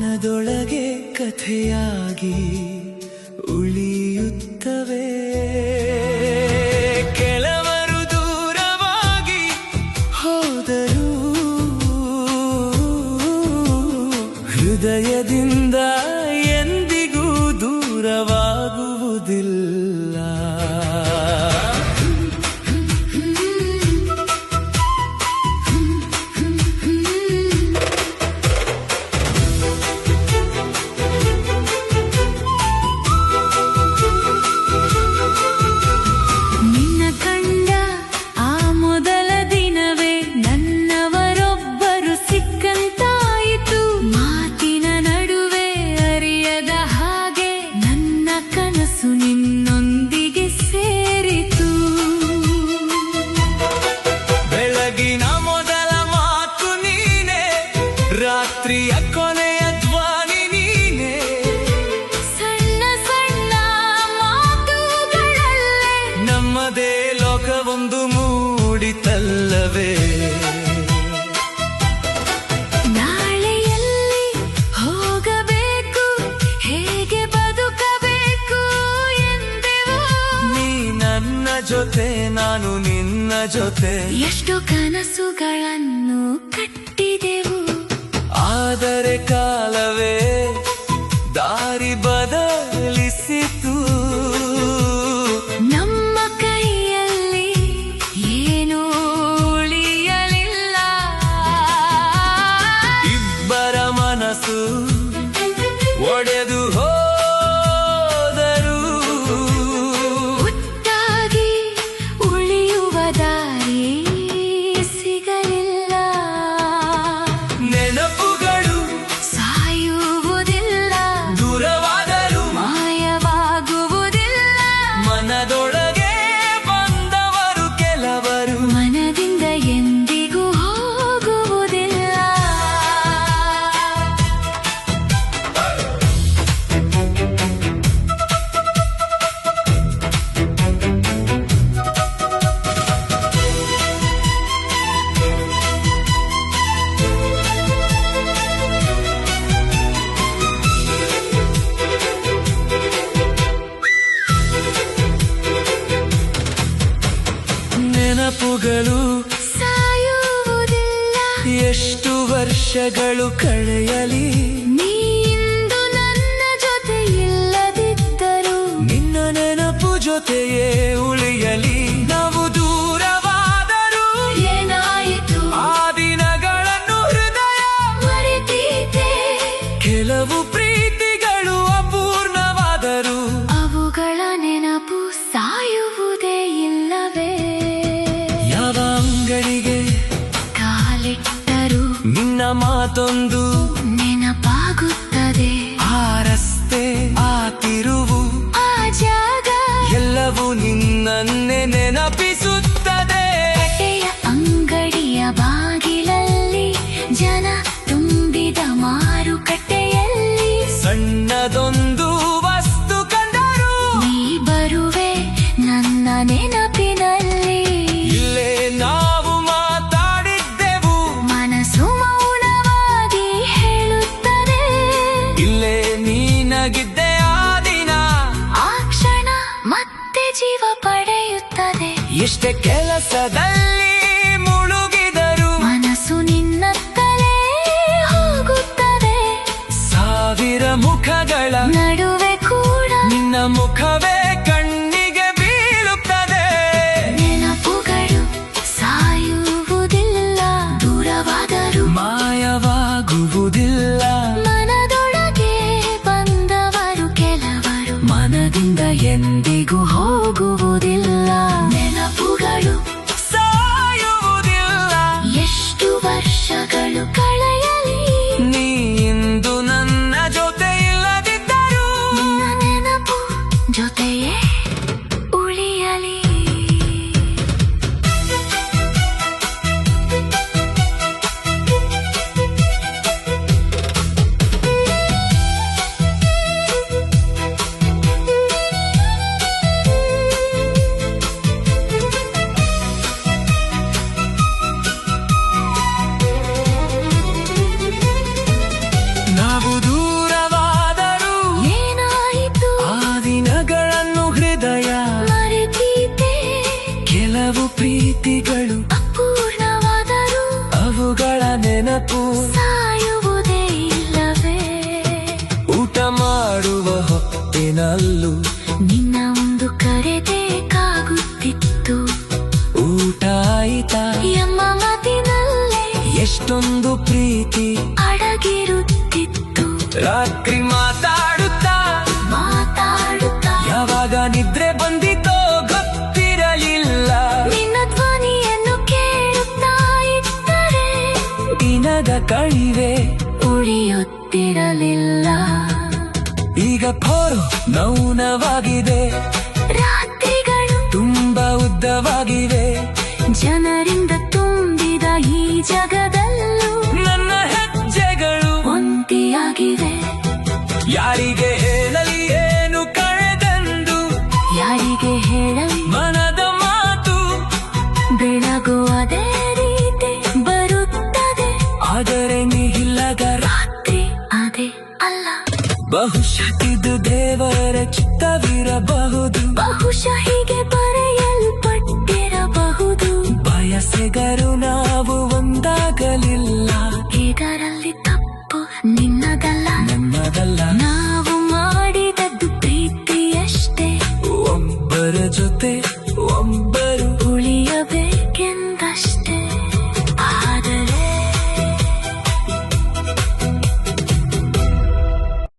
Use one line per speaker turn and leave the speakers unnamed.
ಮನದೊಳಗೆ ಕಥೆಯಾಗಿ ಉಳಿಯುತ್ತವೆ. ಕೆಲವರು ದೂರವಾಗಿ ಹೋದರು, ಹೃದಯದಿಂದ ಎಂದಿಗೂ ದೂರವಾಗುವುದಿಲ್ಲ. ರಾತ್ರಿಯ ಕೊನೆಯ ಧ್ವನಿ ನೀನೆ,
ಸಣ್ಣ ಸಣ್ಣ ಮಾತುಗಳಲ್ಲೇ
ನಮ್ಮದೇ ಲೋಕವೊಂದು ಮೂಡಿತಲ್ಲವೇ.
ನಾಳೆಯಲ್ಲಿ ಹೋಗಬೇಕು, ಹೇಗೆ ಬದುಕಬೇಕು ಎಂದೆವು.
ನೀ ನನ್ನ ಜೊತೆ, ನಾನು ನಿನ್ನ ಜೊತೆ,
ಎಷ್ಟು ಕನಸುಗಳನ್ನು ಕಟ್ಟಿದೆವು.
ಆದರೆ ಕಾಲವೇ ದಾರಿ ಬದಲಿಸಿತು.
ನಮ್ಮ ಕೈಯಲ್ಲಿ ಏನೂ ಉಳಿಯಲಿಲ್ಲ.
ಇಬ್ಬರ ಮನಸ್ಸು ಒಡೆದು ಹೋದರು,
ಒಟ್ಟಾಗಿ ಉಳಿಯುವ ದಾರಿ ಸಿಗಲಿಲ್ಲ.
ನೆನಪುಗಳು
ಸಾಯುವುದಿಲ್ಲ,
ದೂರವಾದರು
ಮಾಯವಾಗುವುದಿಲ್ಲ.
ಮನದೊಳಗೆ ಬಂದವರು ಕೆಲವರು,
ಮನದಿಂದ ಎಂದಿಗೂ ಹೋಗುವುದಿಲ್ಲ.
ನೆನಪುಗಳು
ಸಾಯುವುದಿಲ್ಲ,
ಎಷ್ಟು ವರ್ಷಗಳು ಕಳೆಯಲಿ,
ನೀ ಇಂದು ನನ್ನ ಜೊತೆ ಇಲ್ಲದಿದ್ದರೂ
ನಿನ್ನ ನೆನಪು ಜೊತೆಯೇ ಉಳಿಯಲಿ. ನಾವು ದೂರವಾದರೂ
ಏನಾಯಿತು
ಆ ದಿನಗಳನ್ನು ಹೃದಯ
ಮರೆತಿದ್ದೆ.
ಕೆಲವು ಪ್ರೀತಿಗಳು ಅಪೂರ್ಣವಾದರು,
ಅವುಗಳ ನೆನಪು ಸಾಯುವುದೇ ಇಲ್ಲವೇ.
ಯಾವ ಅಂಗಡಿಗೆ
ಕಾಲಿಟ್ಟರು
ನಿನ್ನ ಮಾತೊಂದು
ನೆನಪಾಗುತ್ತದೆ.
ಆ ರಸ್ತೆ, ಆ ತಿರುವು,
ಆ ಜಾಗ
ಎಲ್ಲವೂ ನಿನ್ನನ್ನೇ ನೆನಪಿಸುತ್ತದೆ.
ಬಟ್ಟೆಯ ಅಂಗಡಿಯ ಬಾಗಿಲಲ್ಲಿ, ಜನ ತುಂಬಿದ ಮಾರುಕಟ್ಟೆಯಲ್ಲಿ,
ಸಣ್ಣದೊಂದು ವಸ್ತು ಕಂಡರು,
ನೀ ಬರುವೆ ನನ್ನ ನೆನಪಿನಲ್ಲಿ.
ಇಲ್ಲೇ ನಾವು ಮಾತಾಡಿದ್ದೆವು,
ಮನಸ್ಸು ಮೌನವಾಗಿ ಹೇಳುತ್ತದೆ.
ಇಲ್ಲೇ ನೀನಾಗಿದ್ದೆ ಆ ದಿನ,
ಆ ಕ್ಷಣ ಮತ್ತೆ ಜೀವ ಪಡೆಯುತ್ತದೆ.
ಎಷ್ಟೇ ಕೆಲಸದಲ್ಲಿ ಮುಳುಗಿದರು,
ಮನಸ್ಸು ನಿನ್ನತ್ತಲೇ ಹೋಗುತ್ತದೆ.
ಸಾವಿರ ಮುಖಗಳ
ನಡುವೆ ಕೂಡ
ನಿನ್ನ ಮುಖವೇ ಕಣ್ಣಿಗೆ ಬೀಳುತ್ತದೆ.
ನೆನಪುಗಳು ಸಾಯುವುದಿಲ್ಲ, ದೂರವಾದರೂ
ಮಾಯವಾಗುವುದಿಲ್ಲ.
ಮನದೊಳಗೆ ಬಂದವರು ಕೆಲವರು,
ಮನದಿಂದ
ಎಂದಿಗೂ ಹೋಗುವುದಿಲ್ಲ. ನೆನಪುಗಳು
ಸಾಯುವುದಿಲ್ಲ,
ಎಷ್ಟು ವರ್ಷಗಳು ಕಳೆಯಲಿ,
ನೀ ಇಂದು ನನ್ನ ಜೊತೆ ಇಲ್ಲದಿದ್ದರೂ
ನಿನ್ನ ನೆನಪು ಜೊತೆಯೇ ಉಳಿಯಲಿ.
ನಾವು ದೂರ ಪ್ರೀತಿಗಳು
ಅಪೂರ್ಣವಾದರೂ
ಅವುಗಳ ನೆನಪು
ಸಾಯುವುದೇ ಇಲ್ಲವೇ?
ಊಟ ಮಾಡುವ ಹೊತ್ತಿನಲ್ಲೂ
ನಿನ್ನ ಒಂದು ಕರೆ ಬೇಕಾಗುತ್ತಿತ್ತು.
ಊಟ ಆಯಿತಾ
ಎಮ್ಮ ಮಾತಿನಲ್ಲೇ
ಎಷ್ಟೊಂದು ಪ್ರೀತಿ
ಅಡಗಿರುತ್ತಿತ್ತು.
ರಾತ್ರಿ ಮಾತಾಡುತ್ತಾ ಯಾವಾಗ ನಿದ್ರೆ ಬಂದಿತೋ ಗೊತ್ತಿರಲಿಲ್ಲ.
ನಿನ್ನ ಧ್ವನಿಯನ್ನು ಕೇಳುತ್ತಾ ಇದ್ದರೆ
ದಿನದ ಕಣಿವೆ
ಉಳಿಯುತ್ತಿರಲಿಲ್ಲ.
ಈಗ ಫೋರು ಮೌನವಾಗಿದೆ,
ರಾತ್ರಿಗಳು
ತುಂಬಾ ಉದ್ದವಾಗಿವೆ.
ಜನರಿಂದ ತುಂಬಿದ ಈ ಜಗದಲ್ಲೂ
ನನ್ನ ಹೆಜ್ಜೆಗಳು
ಒಂಟಿಯಾಗಿವೆ.
ಯಾರಿಗೆ ಹೇಳಲಿ ಏನು ಕಳೆದೆಂದು,
ಯಾರಿಗೆ ಹೇಳಲಿ
ಮನದ ಮಾತು
ಬೆಳಗು ಅದೇ ರೀತಿ ಬರುತ್ತದೆ.
ಆದರೆ ನೀಲ್ಲದ
ರಾತ್ರಿ ಅದೇ ಅಲ್ಲ.
ಬಹುಶಃ ಇದು ದೇವರ ಚಿತ್ತವಿರಬಹುದು.
ಬಹುಶಃ ಹೀಗೆ ಬರೆಯ